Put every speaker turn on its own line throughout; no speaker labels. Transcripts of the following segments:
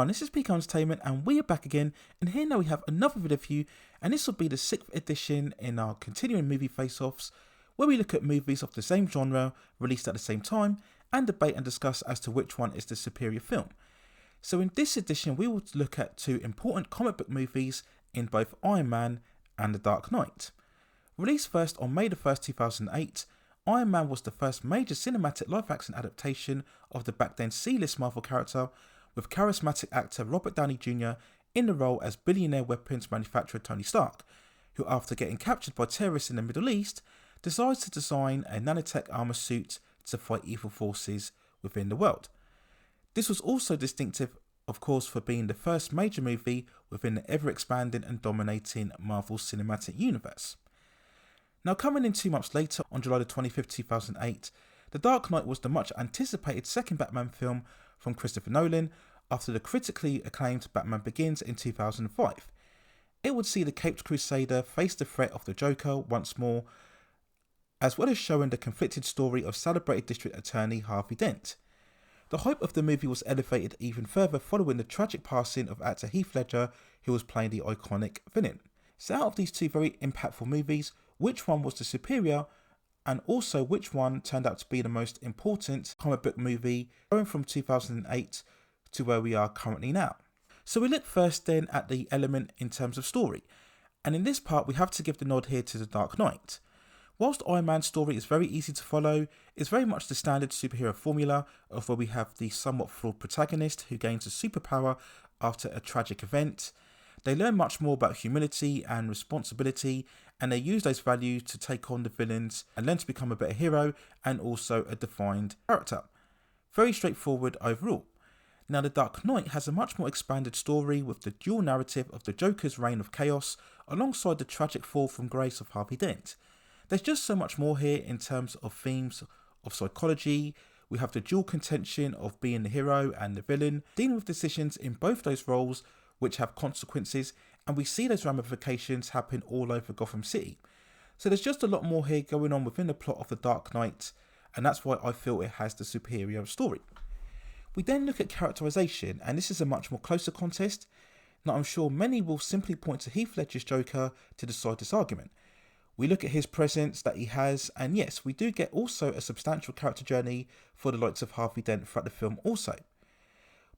everyone, this is PK Entertainment and we are back again, and here now we have another video for you, and this will be the 6th edition in our continuing movie face-offs, where we look at movies of the same genre released at the same time and debate and discuss as to which one is the superior film. So in this edition we will look at two important comic book movies in both Iron Man and The Dark Knight. Released first on May the 1st, 2008, Iron Man was the first major cinematic live-action adaptation of the back then C-list Marvel character, with charismatic actor Robert Downey Jr. in the role as billionaire weapons manufacturer Tony Stark, who after getting captured by terrorists in the Middle East, decides to design a nanotech armor suit to fight evil forces within the world. This was also distinctive, of course, for being the first major movie within the ever-expanding and dominating Marvel Cinematic Universe. Now, coming in 2 months later, on July the 25th, 2008, The Dark Knight was the much anticipated second Batman film from Christopher Nolan after the critically acclaimed Batman Begins in 2005. It would see the Caped Crusader face the threat of the Joker once more, as well as showing the conflicted story of celebrated District Attorney Harvey Dent. The hype of the movie was elevated even further following the tragic passing of actor Heath Ledger, who was playing the iconic villain. So out of these two very impactful movies, which one was the superior, and also which one turned out to be the most important comic book movie going from 2008 to where we are currently now? So we look first then at the element in terms of story, and in this part we have to give the nod here to The Dark Knight. Whilst Iron Man's story is very easy to follow, it's very much the standard superhero formula of where we have the somewhat flawed protagonist who gains a superpower after a tragic event. They learn much more about humility and responsibility, and they use those values to take on the villains and learn to become a better hero and also a defined character. Very straightforward overall. Now, The Dark Knight has a much more expanded story with the dual narrative of the Joker's reign of chaos alongside the tragic fall from grace of Harvey Dent. There's just so much more here in terms of themes of psychology. We have the dual contention of being the hero and the villain, dealing with decisions in both those roles which have consequences, and we see those ramifications happen all over Gotham City. So there's just a lot more here going on within the plot of The Dark Knight, and that's why I feel it has the superior story. We then look at characterization, and this is a much more closer contest. Now, I'm sure many will simply point to Heath Ledger's Joker to decide this argument. We look at his presence that he has, and yes, we do get also a substantial character journey for the likes of Harvey Dent throughout the film also.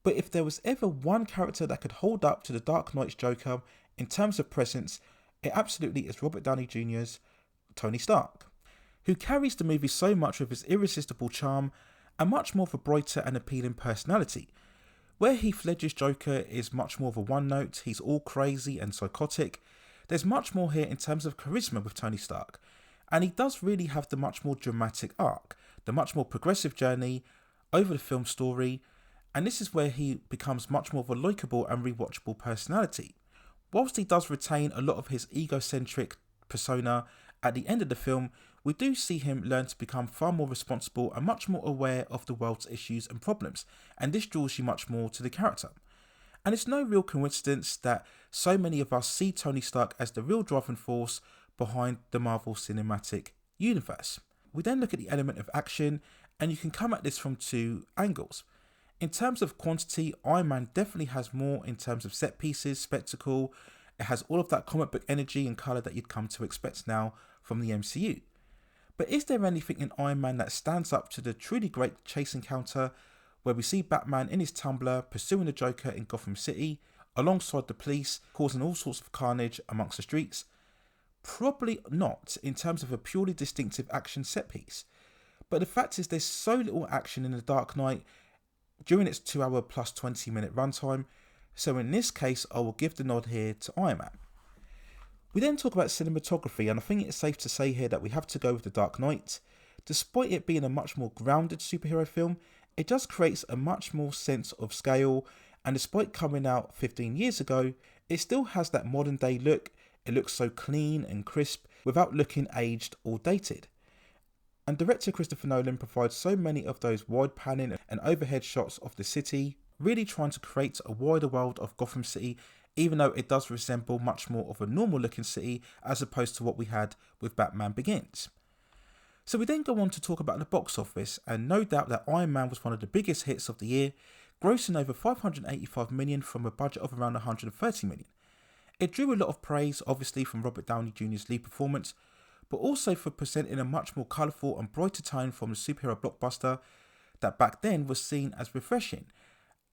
But if there was ever one character that could hold up to The Dark Knight's Joker in terms of presence, it absolutely is Robert Downey Jr.'s Tony Stark, who carries the movie so much with his irresistible charm and much more of a brighter and appealing personality. Where Heath Ledger's Joker is much more of a one note, he's all crazy and psychotic, there's much more here in terms of charisma with Tony Stark, and he does really have the much more dramatic arc, the much more progressive journey over the film story, and this is where he becomes much more of a likeable and rewatchable personality. Whilst he does retain a lot of his egocentric persona, at the end of the film, we do see him learn to become far more responsible and much more aware of the world's issues and problems, and this draws you much more to the character. And it's no real coincidence that so many of us see Tony Stark as the real driving force behind the Marvel Cinematic Universe. We then look at the element of action, and you can come at this from two angles. In terms of quantity, Iron Man definitely has more in terms of set pieces, spectacle. It has all of that comic book energy and colour that you'd come to expect now from the MCU. But is there anything in Iron Man that stands up to the truly great chase encounter where we see Batman in his tumbler pursuing the Joker in Gotham City alongside the police, causing all sorts of carnage amongst the streets? Probably not in terms of a purely distinctive action set piece. But the fact is there's so little action in The Dark Knight during its 2 hour plus 20 minute runtime, so in this case I will give the nod here to Iron Man. We then talk about cinematography, and I think it's safe to say here that we have to go with The Dark Knight. Despite it being a much more grounded superhero film, it just creates a much more sense of scale, and despite coming out 15 years ago, it still has that modern day look. It looks so clean and crisp without looking aged or dated. And director Christopher Nolan provides so many of those wide panning and overhead shots of the city, really trying to create a wider world of Gotham City, even though it does resemble much more of a normal looking city as opposed to what we had with Batman Begins. So we then go on to talk about the box office, and no doubt that Iron Man was one of the biggest hits of the year, grossing over $585 million from a budget of around $130 million. It drew a lot of praise, obviously, from Robert Downey Jr.'s lead performance, but also for presenting a much more colourful and brighter tone from the superhero blockbuster that back then was seen as refreshing,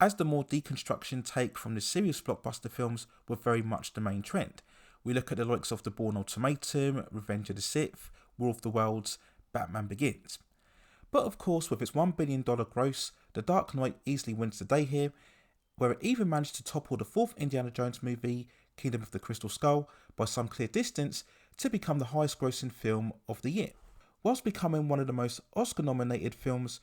as the more deconstruction take from the serious blockbuster films were very much the main trend. We look at the likes of The Bourne Ultimatum, Revenge of the Sith, War of the Worlds, Batman Begins. But of course, with its $1 billion gross, The Dark Knight easily wins the day here, where it even managed to topple the fourth Indiana Jones movie, Kingdom of the Crystal Skull, by some clear distance to become the highest grossing film of the year, whilst becoming one of the most Oscar-nominated films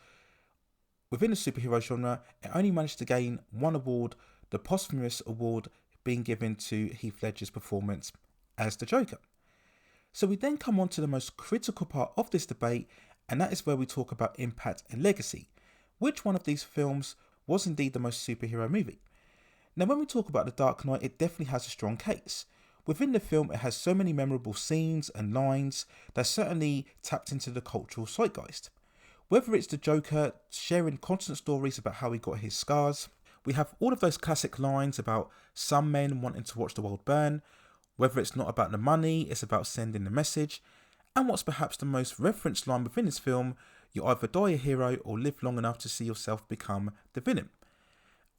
within the superhero genre. It only managed to gain one award, the posthumous award being given to Heath Ledger's performance as the Joker. So we then come on to the most critical part of this debate, and that is where we talk about impact and legacy. Which one of these films was indeed the most superhero movie? Now, when we talk about The Dark Knight, it definitely has a strong case. Within the film, it has so many memorable scenes and lines that certainly tapped into the cultural zeitgeist. Whether it's the Joker sharing constant stories about how he got his scars, we have all of those classic lines about some men wanting to watch the world burn, whether it's not about the money, it's about sending the message, and what's perhaps the most referenced line within this film, you either die a hero or live long enough to see yourself become the villain.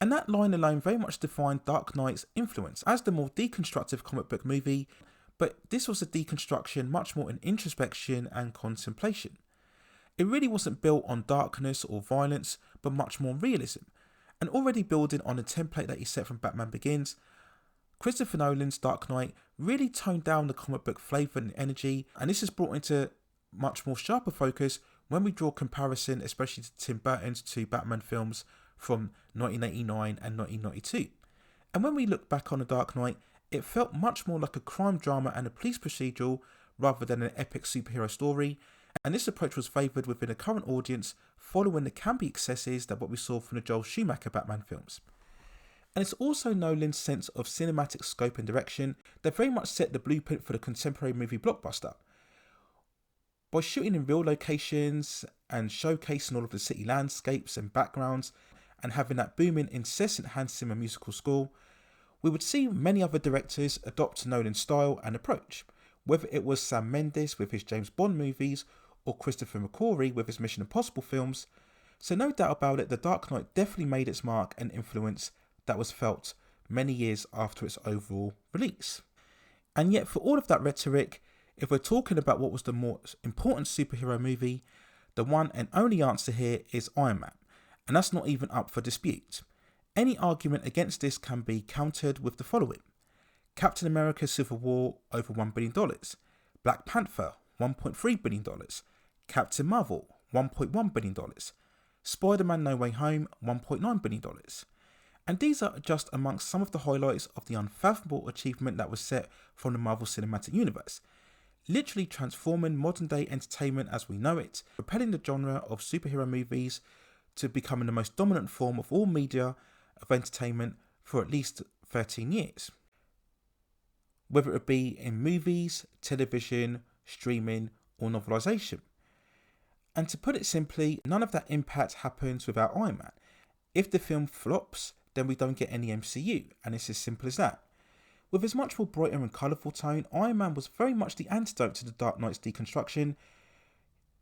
And that line alone very much defined Dark Knight's influence as the more deconstructive comic book movie, but this was a deconstruction much more in introspection and contemplation. It really wasn't built on darkness or violence, but much more realism. And already building on the template that he set from Batman Begins, Christopher Nolan's Dark Knight really toned down the comic book flavour and energy, and this is brought into much more sharper focus when we draw comparison, especially to Tim Burton's two Batman films from 1989 and 1992. And when we look back on The Dark Knight, it felt much more like a crime drama and a police procedural rather than an epic superhero story, and this approach was favoured within a current audience following the campy excesses that what we saw from the Joel Schumacher Batman films. And it's also Nolan's sense of cinematic scope and direction that very much set the blueprint for the contemporary movie blockbuster. By shooting in real locations and showcasing all of the city landscapes and backgrounds and having that booming, incessant Hans Zimmer musical score, we would see many other directors adopt Nolan's style and approach, whether it was Sam Mendes with his James Bond movies or Christopher McQuarrie with his Mission Impossible films. So no doubt about it, The Dark Knight definitely made its mark and influence that was felt many years after its overall release. And yet, for all of that rhetoric, if we're talking about what was the most important superhero movie, the one and only answer here is Iron Man, and that's not even up for dispute. Any argument against this can be countered with the following: Captain America Civil War, over $1 billion, Black Panther, $1.3 billion, Captain Marvel, $1.1 billion, Spider-Man No Way Home, $1.9 billion. And these are just amongst some of the highlights of the unfathomable achievement that was set from the Marvel Cinematic Universe, literally transforming modern day entertainment as we know it, propelling the genre of superhero movies to becoming the most dominant form of all media of entertainment for at least 13 years. Whether it be in movies, television, streaming, or novelisation. And to put it simply, none of that impact happens without Iron Man. If the film flops, then we don't get any MCU, and it's as simple as that. With his much more brighter and colourful tone, Iron Man was very much the antidote to the Dark Knight's deconstruction.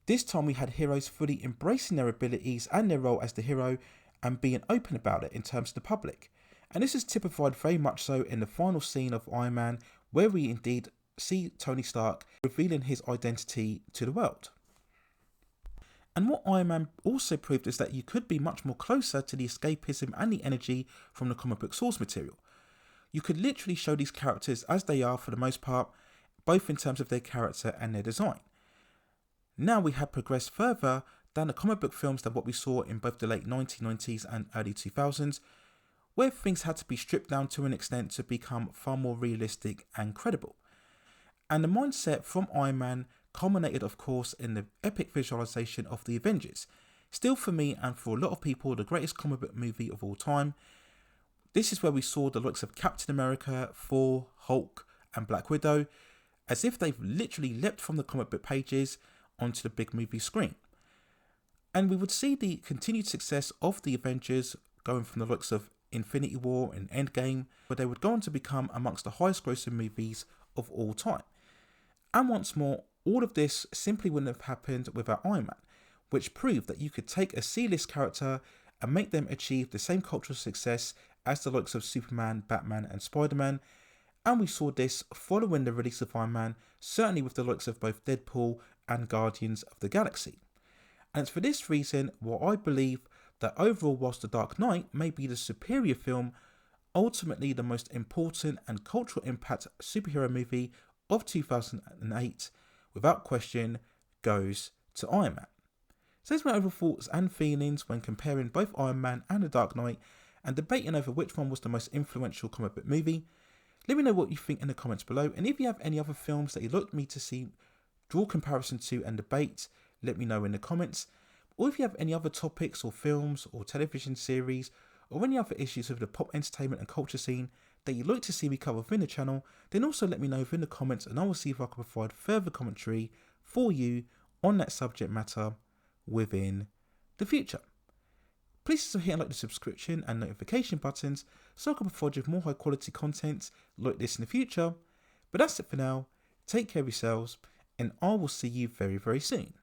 This time we had heroes fully embracing their abilities and their role as the hero and being open about it in terms of the public. And this is typified very much so in the final scene of Iron Man, where we indeed see Tony Stark revealing his identity to the world. And what Iron Man also proved is that you could be much more closer to the escapism and the energy from the comic book source material. You could literally show these characters as they are for the most part, both in terms of their character and their design. Now we had progressed further than the comic book films than what we saw in both the late 1990s and early 2000s, where things had to be stripped down to an extent to become far more realistic and credible. And the mindset from Iron Man culminated, of course, in the epic visualization of the Avengers. Still, for me and for a lot of people, the greatest comic book movie of all time. This is where we saw the likes of Captain America, Thor, Hulk, and Black Widow, as if they've literally leapt from the comic book pages onto the big movie screen. And we would see the continued success of the Avengers going from the likes of Infinity War and Endgame, where they would go on to become amongst the highest grossing movies of all time. And once more, all of this simply wouldn't have happened without Iron Man, which proved that you could take a C-list character and make them achieve the same cultural success as the likes of Superman, Batman and Spider-Man. And we saw this following the release of Iron Man, certainly with the likes of both Deadpool and Guardians of the Galaxy. And it's for this reason why I believe that overall, whilst The Dark Knight may be the superior film, ultimately the most important and cultural impact superhero movie of 2008, without question, goes to Iron Man. So there's my overall thoughts and feelings when comparing both Iron Man and The Dark Knight and debating over which one was the most influential comic book movie. Let me know what you think in the comments below, and if you have any other films that you'd like me to see draw comparison to and debate, let me know in the comments. Or if you have any other topics or films or television series or any other issues with the pop entertainment and culture scene that you'd like to see me cover within the channel, then also let me know within the comments and I will see if I can provide further commentary for you on that subject matter within the future. Please also hit like the subscription and notification buttons so I can provide you with more high quality content like this in the future. But that's it for now. Take care of yourselves and I will see you very, very soon.